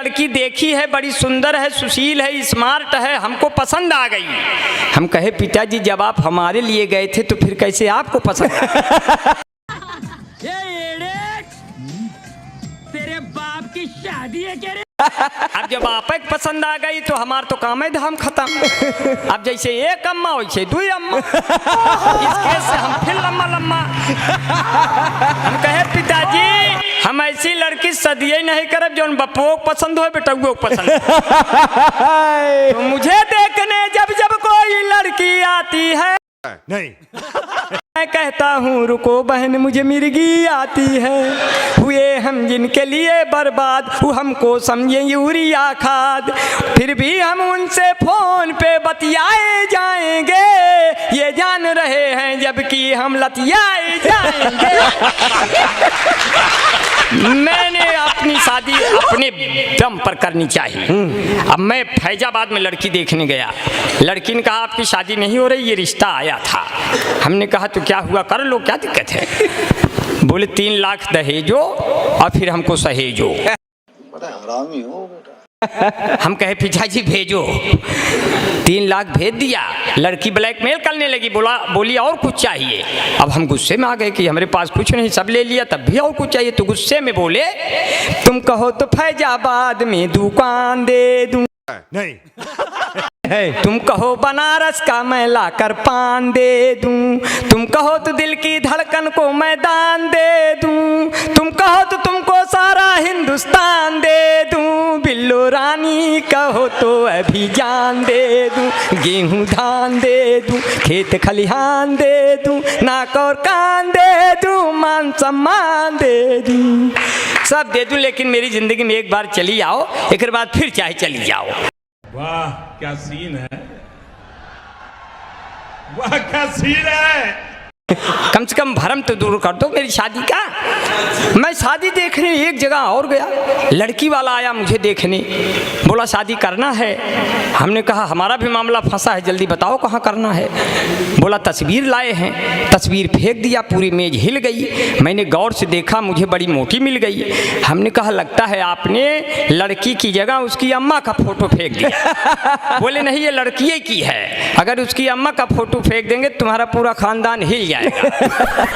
लड़की देखी है, बड़ी सुंदर है, सुशील है, स्मार्ट है, हमको पसंद आ गई। हम कहे पिताजी जब आप हमारे लिए गए थे तो फिर कैसे आपको पसंद तेरे बाप की शादी है क्या रे? अब जब आप पसंद आ गई तो हमार तो काम है धाम खत्म। अब जैसे एक अम्मा वैसे दो अम्मा, इसके से हम फिर लम्मा लम्मा। हम कहे पिताजी हम ऐसी लड़की सदिये नहीं करब जो बप्पो पसंद हो बेटुओ पसंद। तो मुझे देखने जब जब कोई लड़की आती है नहीं मैं कहता हूँ रुको बहन मुझे मिर्गी आती है। हुए हम जिनके लिए बर्बाद वो हमको समझे यूरिया खाद। फिर भी हम उनसे फोन पे बतियाए जाएंगे, ये जान रहे हैं जबकि हम लतियाए जाएंगे। मैंने अपनी शादी अपने दम पर करनी चाहिए। अब मैं फैजाबाद में लड़की देखने गया, लड़की ने कहा आपकी शादी नहीं हो रही, ये रिश्ता आया था। हमने कहा तो क्या हुआ, कर लो, क्या दिक्कत है। बोले 3 लाख दहेजो और फिर हमको सहेजो। बड़ा हरामी हो बेटा। हम कहे पिताजी भेजो, 3 लाख भेज दिया। लड़की ब्लैकमेल करने लगी, बोली और कुछ चाहिए। अब हम गुस्से में आ गए कि हमारे पास कुछ नहीं, सब ले लिया, तब भी और कुछ चाहिए। तो गुस्से में बोले तुम कहो तो फैजाबाद में दुकान दे दूं, नहीं तुम कहो बनारस का मैं लाकर पान दे दूं, तुम कहो तो दिल की धड़कन को मैं दान दे दूं, तुम कहो तो तुमको सारा हिंदुस्तान दे दूं, बिल्लो रानी कहो तो अभी जान दे दूं, गेहूं धान दे दूं, खेत खलिहान दे दूं, नाक और कान दे दूं, मान सम्मान दे दूं, सब दे दूं, लेकिन मेरी जिंदगी में एक बार चली आओ, एक बाद फिर चाहे चली जाओ। वाह क्या सीन है, वाह क्या सीन है। कम से कम भरम तो दूर कर दो मेरी शादी का। मैं शादी देखने एक जगह और गया, लड़की वाला आया मुझे देखने, बोला शादी करना है। हमने कहा हमारा भी मामला फंसा है, जल्दी बताओ कहाँ करना है। बोला तस्वीर लाए हैं, तस्वीर फेंक दिया, पूरी मेज हिल गई। मैंने गौर से देखा, मुझे बड़ी मोटी मिल गई। हमने कहा लगता है आपने लड़की की जगह उसकी अम्मा का फोटो फेंक दिया। बोले नहीं ये लड़की की है, अगर उसकी अम्मा का फोटो फेंक देंगे तुम्हारा पूरा खानदान हिल जाएगा।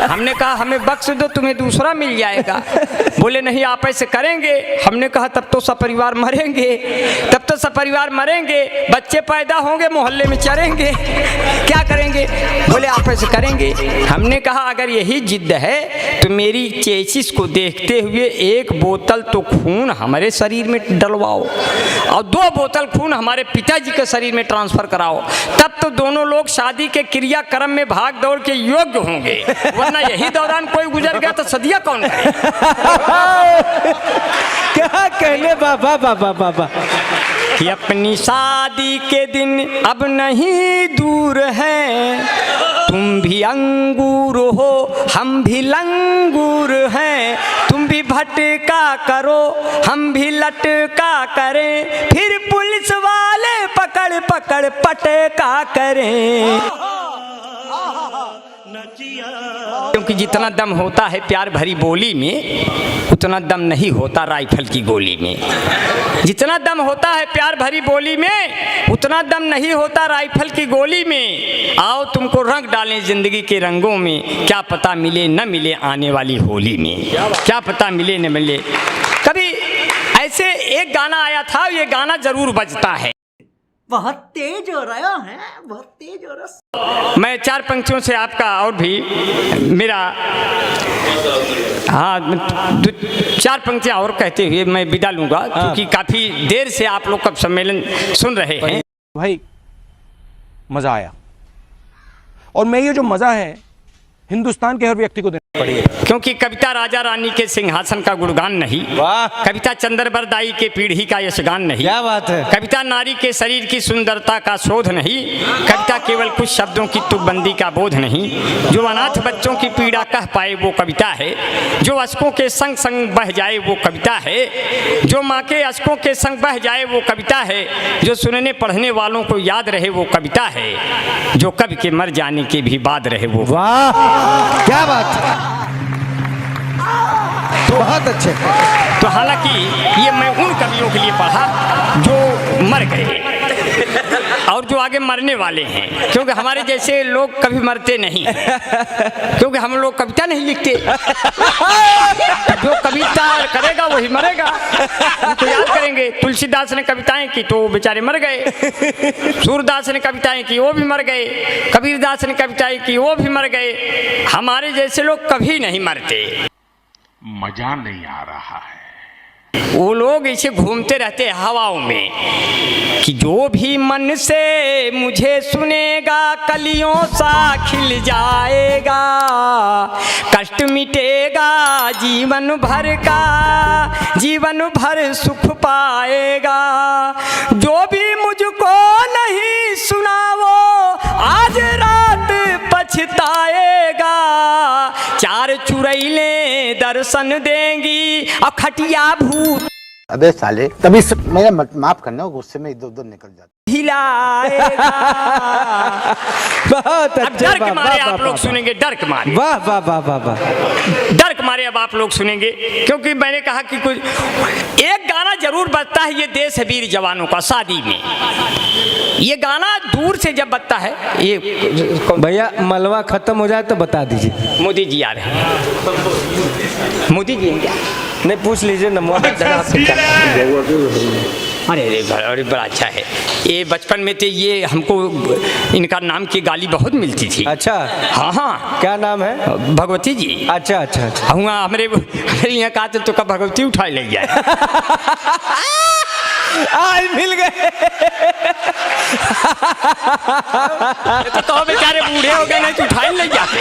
हमने कहा हमें बख्श दो, तुम्हें दूसरा मिल जाएगा। बोले नहीं आप ऐसे करेंगे। हमने कहा तब तो सपरिवार मरेंगे, तब तो सपरिवार मरेंगे, बच्चे पैदा होंगे मोहल्ले में चरेंगे, क्या करेंगे। बोले आप ऐसे करेंगे। हमने कहा अगर यही जिद है तो मेरी चेसिस को देखते हुए 1 बोतल तो खून हमारे शरीर में डलवाओ और 2 बोतल खून हमारे पिताजी के शरीर में ट्रांसफर कराओ, तब तो दोनों लोग शादी के क्रियाक्रम में भाग दौड़ के योग्य होंगे, वरना यही दौरान कोई गुजर गया तो सदिया कौन करे। क्या कहने बाबा बाबा बाबा कि अपनी शादी के दिन अब नहीं दूर है, तुम भी अंगूर हो हम भी लंगूर हैं, तुम भी भटका करो हम भी लटका करें, फिर पुलिस वाले पकड़ पकड़ पटका करें। क्योंकि जितना दम होता है प्यार भरी बोली में उतना दम नहीं होता राइफल की गोली में, जितना दम होता है प्यार भरी बोली में उतना दम नहीं होता राइफल की गोली में। आओ तुमको रंग डालें जिंदगी के रंगों में, क्या पता मिले न मिले आने वाली होली में, क्या पता मिले न मिले। कभी ऐसे एक गाना आया था, ये गाना जरूर बजता है। बहुत तेज हो रहा है, बहुत तेज हो रहा। मैं 4 पंक्तियों से आपका और भी मेरा 4 पंक्तियां और कहते हुए मैं विदा लूंगा, क्योंकि काफी देर से आप लोग का सम्मेलन सुन रहे हैं। भाई मजा आया, और मैं ये जो मजा है हिंदुस्तान के हर व्यक्ति को देना पड़ेगा, क्योंकि कविता राजा रानी के सिंहासन का गुणगान नहीं, वाह कविता चंद्रबरदाई के पीढ़ी का यशगान नहीं, क्या बात है, कविता नारी के शरीर की सुंदरता का शोध नहीं, कविता केवल कुछ शब्दों की तुकबंदी का बोध नहीं, जो अनाथ बच्चों की पीड़ा कह पाए वो कविता है, जो अश्कों के संग संग बह जाए वो कविता है, जो माँ के अश्कों के संग बह जाए वो कविता है, जो सुनने पढ़ने वालों को याद रहे वो कविता है, जो कवि के मर जाने के भी बाद रहे वो। वाह क्या बात। तो बहुत अच्छे। तो हालांकि ये मैं उन कवियों के लिए पढ़ा जो मर गए और जो आगे मरने वाले हैं, क्योंकि हमारे जैसे लोग कभी मरते नहीं, क्योंकि हम लोग कविता नहीं लिखते। जो कविता करेगा वही मरेगा। तो याद करेंगे, तुलसीदास ने कविताएं की तो बेचारे मर गए, सूरदास ने कविताएं की वो भी मर गए, कबीरदास ने कविताएं की वो भी मर गए। हमारे जैसे लोग कभी नहीं मरते। मजा नहीं आ रहा है। वो लोग ऐसे घूमते रहते हैं हवाओं में कि जो भी मन से मुझे सुनेगा कलियों सा खिल जाएगा, कष्ट मिटेगा जीवन भर का, जीवन भर सुख पाएगा। जो भी मुझको नहीं सुना वो आज रात पछताएगा। चार चुड़ैलें दर्शन देंगी और खटिया भूत अबे साले तभी मेरा माफ करना, गुस्से में इधर उधर निकल जाता हिलाएगा। बहुत अब अच्छे। डर के मारे आप लोग सुनेंगे, डर के मारे, वाह वाह वाह वाह वाह। डर के मारे अब आप लोग सुनेंगे, क्योंकि मैंने कहा कि कुछ एक गाना जरूर बजता है, ये देश है वीर जवानों का, शादी में। ये गाना दूर से जब बजता है, ये भैया मलवा खत्म हो जाए तो बता दीजिए। मोदी जी आ रहे हैं। मोदी जी हैं क्या? नहीं पूछ लीजिए नमवा। क्या सीन है? अरे बड़ा अच्छा है। ये बचपन में थे, ये हमको इनका नाम की गाली बहुत मिलती थी। अच्छा हाँ हाँ, क्या नाम है? भगवती जी। अच्छा अच्छा अच्छा। हुआ हमारे यहाँ कहा तो कब भगवती उठा ले जाए। आज मिल गए। तो कहो बेचारे बूढ़े हो गए, नहीं तो उठा ले जाते।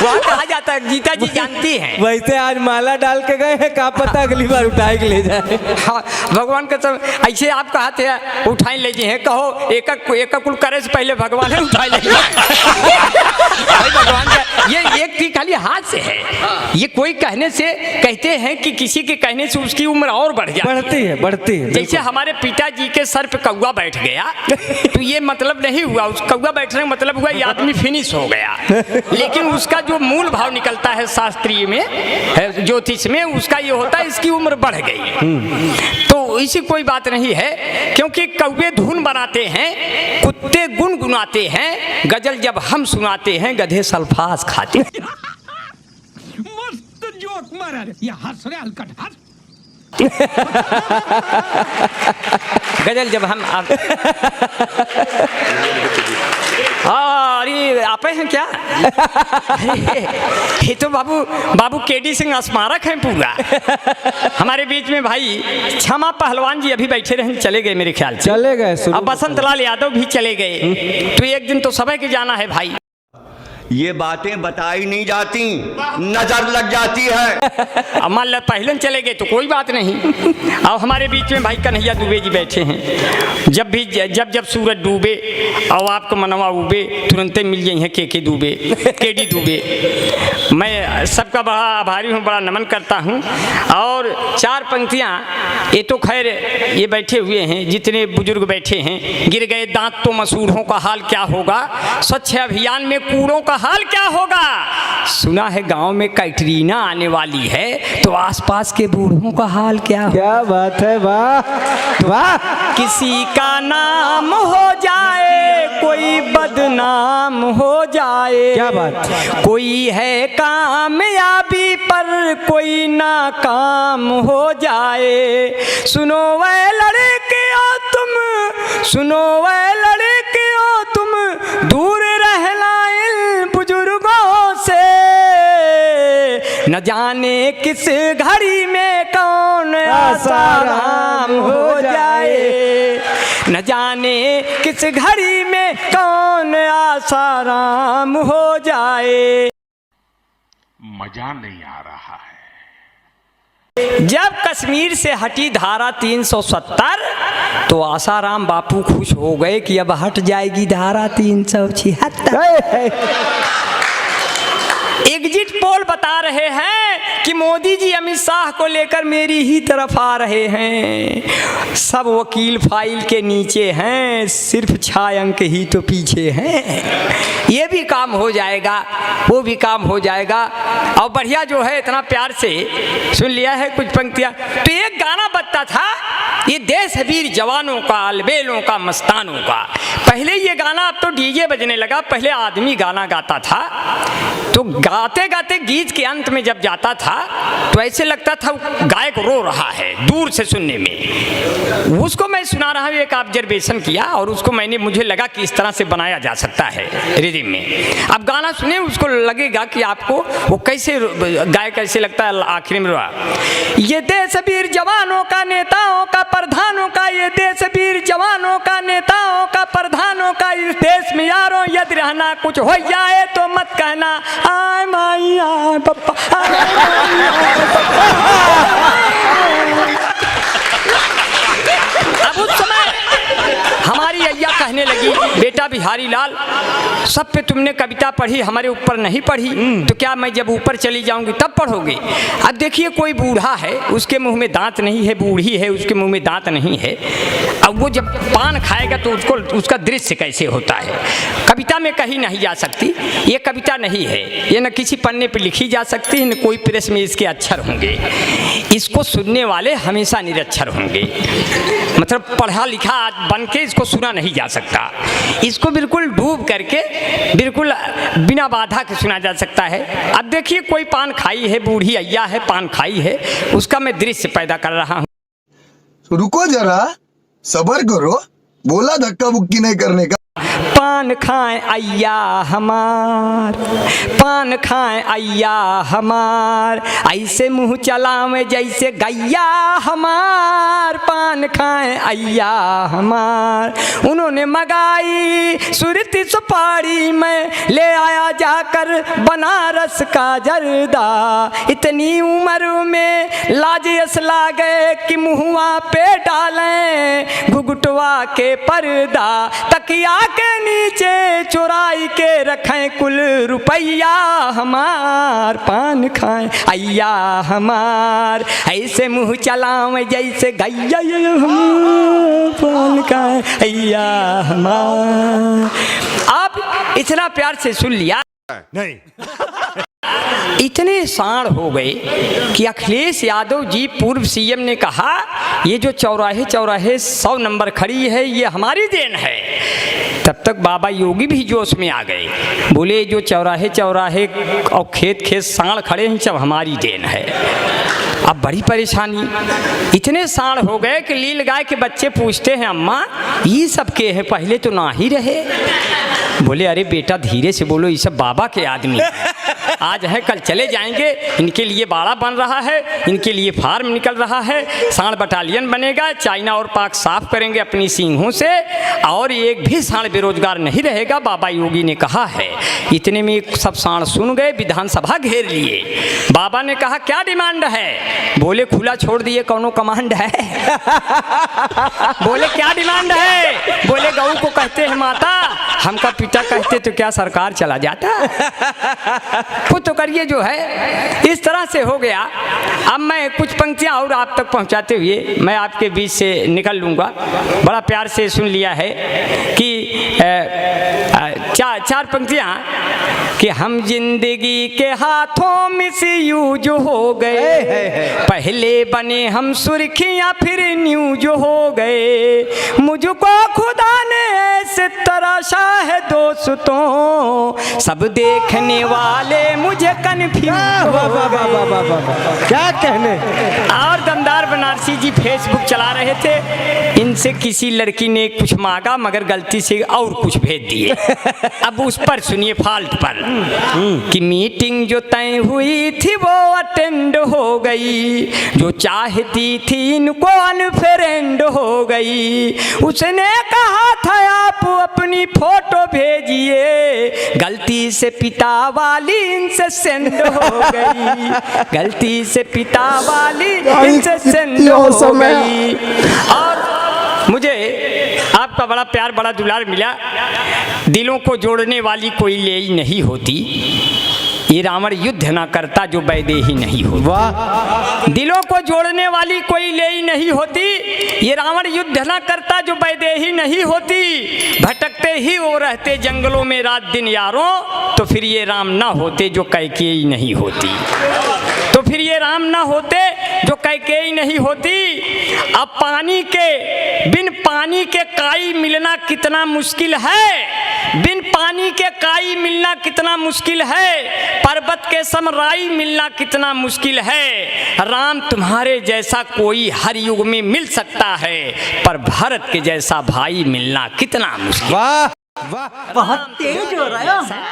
वहाँ कहा जाता है, गीता जी जानती हैं। वैसे आज माला डाल के गए हैं, क्या पता अगली बार उठाए के ले जाए। हाँ, भगवान का सब ऐसे आप कहते हैं उठाए ले जी हैं, कहो एक कुल करे से पहले भगवान है उठाए ले जाए। भगवान का ये एक की खाली हाथ से है। ये कोई कहने से कहते हैं कि किसी के कहने से उसकी उम्र और बढ़ जाती है, बढ़ती है। जैसे हमारे पिताजी के सर पे कौवा बैठ गया तो ये मतलब नहीं हुआ, उस कौवा बैठने का मतलब हुआ ये आदमी फिनिश हो गया। लेकिन उसका जो मूल भाव निकलता है शास्त्रीय में, ज्योतिष में, उसका ये होता है इसकी उम्र बढ़ गई। तो इसी कोई बात नहीं है, क्योंकि कौवे धुन बनाते हैं, कुत्ते गुनगुनाते हैं, गजल जब हम सुनाते हैं गधे सल्फास खाते हैं। मस्त जोक मारा रे, ये हंस रहे हलकट हंस। गजल जब हम अरे आप हैं क्या? ये तो बाबू केडी सिंह स्मारक है पूरा। हमारे बीच में भाई क्षमा पहलवान जी अभी बैठे रहे, चले गए मेरे ख्याल से, चले गए। अब बसंत लाल यादव भी चले गए। तो एक दिन तो समय के जाना है भाई। ये बातें बताई नहीं जाती, नजर लग जाती है। अब मान लो पहले चले गए तो कोई बात नहीं। अब हमारे बीच में भाई कन्हैया दुबे जी बैठे हैं। जब सूरज डूबे और आपको मनवा उबे, तुरंते मिल जाए हैं के दुबे, केडी दुबे। मैं सबका बड़ा आभारी हूँ, बड़ा नमन करता हूँ। और चार पंक्तियाँ, ये तो खैर ये बैठे हुए हैं, जितने बुजुर्ग बैठे हैं। गिर गए दांत तो मसूरों का हाल क्या होगा, स्वच्छ अभियान में कूड़ों का हाल क्या होगा। सुना है गांव में कैटरीना आने वाली है, तो आसपास के बूढ़ों का हाल क्या होगा। क्या बात है, वाह वाह। किसी का नाम हो जाए, कोई बदनाम हो जाए। क्या बात। कोई है कामयाबी पर कोई नाकाम हो जाए। सुनो वह लड़कियों तुम, सुनो वह लड़कियों तुम, दूर रहना इन बुजुर्गों से। न जाने किस घड़ी में कौन आसाराम हो जाए, न जाने किस घड़ी में कौन आसाराम हो जाए। मजा नहीं आ रहा है। जब कश्मीर से हटी धारा 370 तो आसाराम बापू खुश हो गए कि अब हट जाएगी धारा 376। एग्जिट पोल बता रहे हैं कि मोदी जी अमित शाह को लेकर मेरी ही तरफ आ रहे हैं। सब वकील फाइल के नीचे हैं, सिर्फ 6 अंक ही तो पीछे हैं। ये भी काम हो जाएगा, वो भी काम हो जाएगा। और बढ़िया जो है इतना प्यार से सुन लिया है कुछ पंक्तियाँ। तो एक गाना बजता था, ये देश वीर जवानों का, अलबेलों का, मस्तानों का। पहले ये गाना, अब तो डीजे बजने लगा, पहले आदमी गाना गाता था। तो गाते गाते गीत के अंत में जब जाता था तो ऐसे लगता था गायक रो रहा है दूर से सुनने में। उसको मैं सुना रहा हूँ, एक ऑब्जर्वेशन किया और उसको मुझे लगा कि इस तरह से बनाया जा सकता है रिदम में। अब गाना सुने, उसको लगेगा कि आपको वो कैसे गायक कैसे लगता है आखिर में रोआ। ये देश वीर जवानों का, नेताओं का, प्रधानों का, ये देश वीर जवानों का, नेताओं का, प्रधानों का, इस देश में यारों यदि रहना कुछ हो जाए तो मत कहना आय माई आय पप्पा। अब उस समय हमारी अय्या कहने लगी, बेटा बिहारी लाल, सब पे तुमने कविता पढ़ी, हमारे ऊपर नहीं पढ़ी, तो क्या मैं जब ऊपर चली जाऊंगी तब पढ़ोगे? अब देखिए कोई बूढ़ा है, उसके मुंह में दांत नहीं है, बूढ़ी है, उसके मुंह में दांत नहीं है। अब वो जब पान खाएगा तो उसको उसका दृश्य कैसे होता है? कविता में कही नहीं जा सकती, ये कविता नहीं है, ये न किसी पन्ने पर लिखी जा सकती है, न कोई प्रेस में इसके अक्षर होंगे। इसको सुनने वाले हमेशा निरक्षर होंगे, मतलब पढ़ा लिखा बन के इसको सुना नहीं जा सकता। इसको बिल्कुल डूब करके बिल्कुल बिना बाधा के सुना जा सकता है। अब देखिए कोई पान खाई है, बूढ़ी अय्या है, पान खाई है, उसका मैं दृश्य पैदा कर रहा हूँ। रुको जरा, सब्र करो, बोला धक्का बुक्की नहीं करने का। पान खाएं अय्या हमार, पान खाएं अय्या हमार, ऐसे मुंह चलावे जैसे गैया हमार। पान खाएं अय्या हमार। उन्होंने मंगाई सुरती सुपारी में, ले आया जाकर बनारस का जर्दा। इतनी उम्र में लाज असला गए कि मुहुआ पे डालें घुघुटवा के पर्दा। तकिया के नीचे चुराई के रखें कुल रुपैया हमार। पान खाएं अय्या हमार, ऐसे मुंह चलावे जैसे गैया हमार। पान खाएं अय्या हमार। आप इतना प्यार से सुन लिया नहीं। इतने साण हो गए कि अखिलेश यादव जी पूर्व सीएम ने कहा ये जो चौराहे चौराहे 100 नंबर खड़ी है ये हमारी देन है। तब तक बाबा योगी भी जोश में आ गए, बोले जो चौराहे चौराहे और खेत खेत साण खड़े हैं सब हमारी देन है। अब बड़ी परेशानी, इतने साण हो गए कि लील गाय के बच्चे पूछते हैं अम्मा ये सब के हैं, पहले तो ना ही रहे। बोले अरे बेटा धीरे से बोलो, ये सब बाबा के आदमी आज है कल चले जाएंगे, इनके लिए बाड़ा बन रहा है, इनके लिए फार्म निकल रहा है, सांड बटालियन बनेगा, चाइना और पाक साफ करेंगे अपनी सींगों से और एक भी सांड बेरोजगार नहीं रहेगा, बाबा योगी ने कहा है। इतने में सब सांड सुन गए, विधानसभा घेर लिए। बाबा ने कहा क्या डिमांड है? बोले खुला छोड़ दिए, कौनो कमांड है? बोले क्या डिमांड है? बोले गऊ को कहते हैं माता, हमका पिता कहते तो क्या सरकार चला जाता? तो करिए जो है इस तरह से हो गया। अब मैं कुछ पंक्तियां और आप तक पहुंचाते हुए मैं आपके बीच से निकल लूँगा। बड़ा प्यार से सुन लिया है कि चार पंक्तियां कि हम जिंदगी के हाथों मिसयूज हो गए, पहले बने हम सुर्खियां फिर न्यूज हो गए, मुझको खुदा ने ऐसे तराशा है दोस्तों, सब देखने वाले मुझे कन्फ्यूज हो गए। क्या कहने। और दमदार बनारसी जी फेसबुक चला रहे थे, इनसे किसी लड़की ने कुछ मांगा मगर गलती से और कुछ भेज दिए। अब उस पर सुनिए फाल्ट पर कि मीटिंग जो तय हुई थी वो अटेंड हो गई, जो चाहती थी इनको अनफ्रेंड हो गई, उसने कहा था आप अपनी फोटो भेजिए, गलती से पिता वाली इनसे सेंड हो गई, गलती से पिता वाली इनसे सेंड हो गई। और मुझे आपका बड़ा प्यार बड़ा दुलार मिला। दिलों को जोड़ने वाली कोई ले नहीं होती, ये रावण युद्ध ना करता जो वैदेही नहीं हो। वाह, दिलों को जोड़ने वाली कोई ले ही नहीं होती। ये रावण युद्ध ना करता जो वैदेही नहीं होती। भटकते ही वो रहते जंगलों में रात दिन यारों, तो फिर ये राम ना होते जो कैकेयी नहीं होती। तो फिर ये राम ना होते जो कैकेयी नहीं होती। अब बिन पानी के काई मिलना कितना मुश्किल है। बिन पानी के काई मिलना कितना मुश्किल है। पर्वत के समराई मिलना कितना मुश्किल है। राम तुम्हारे जैसा कोई हर युग में मिल सकता है, पर भरत के जैसा भाई मिलना कितना मुश्किल। वाह, वाह, बहुत तेज हो रहे हो हैं।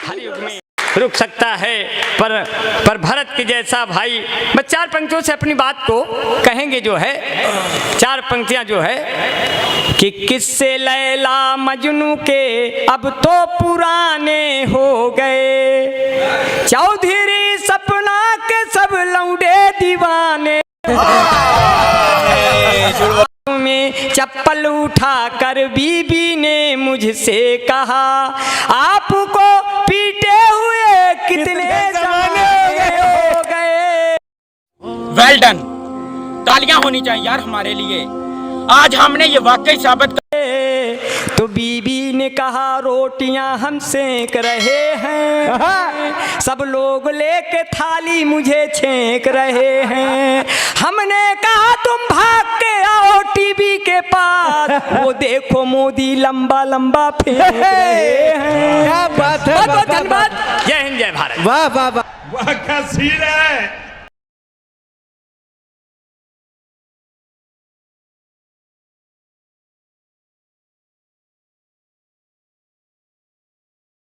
हर युग में रुक सकता है, पर भरत के जैसा भाई। बस 4 पंक्तियों से अपनी बात को कहेंगे जो है। 4 पंक्तियां जो है कि किस्से लैला मजनू के अब तो पुराने हो गए, चौधरी सपना के सब लौंडे दीवाने में चप्पल उठा कर बीबी ने मुझसे कहा, आपको पीटे हुए कितने जमाने हो गए। वेल डन, तालियां होनी चाहिए यार हमारे लिए। आज हमने ये वाकई साबित तो बीबी ने कहा, रोटियां हम सेक रहे हैं, सब लोग लेके थाली मुझे छेक रहे हैं। हमने कहा तुम भाग के आओ टीवी के पास, वो देखो मोदी लंबा लंबा फेंक रहे हैं। क्या बात है, बहुत बहुत धन्यवाद। जय हिंद, जय भारत। वाह वाह वाह, वह का सीन है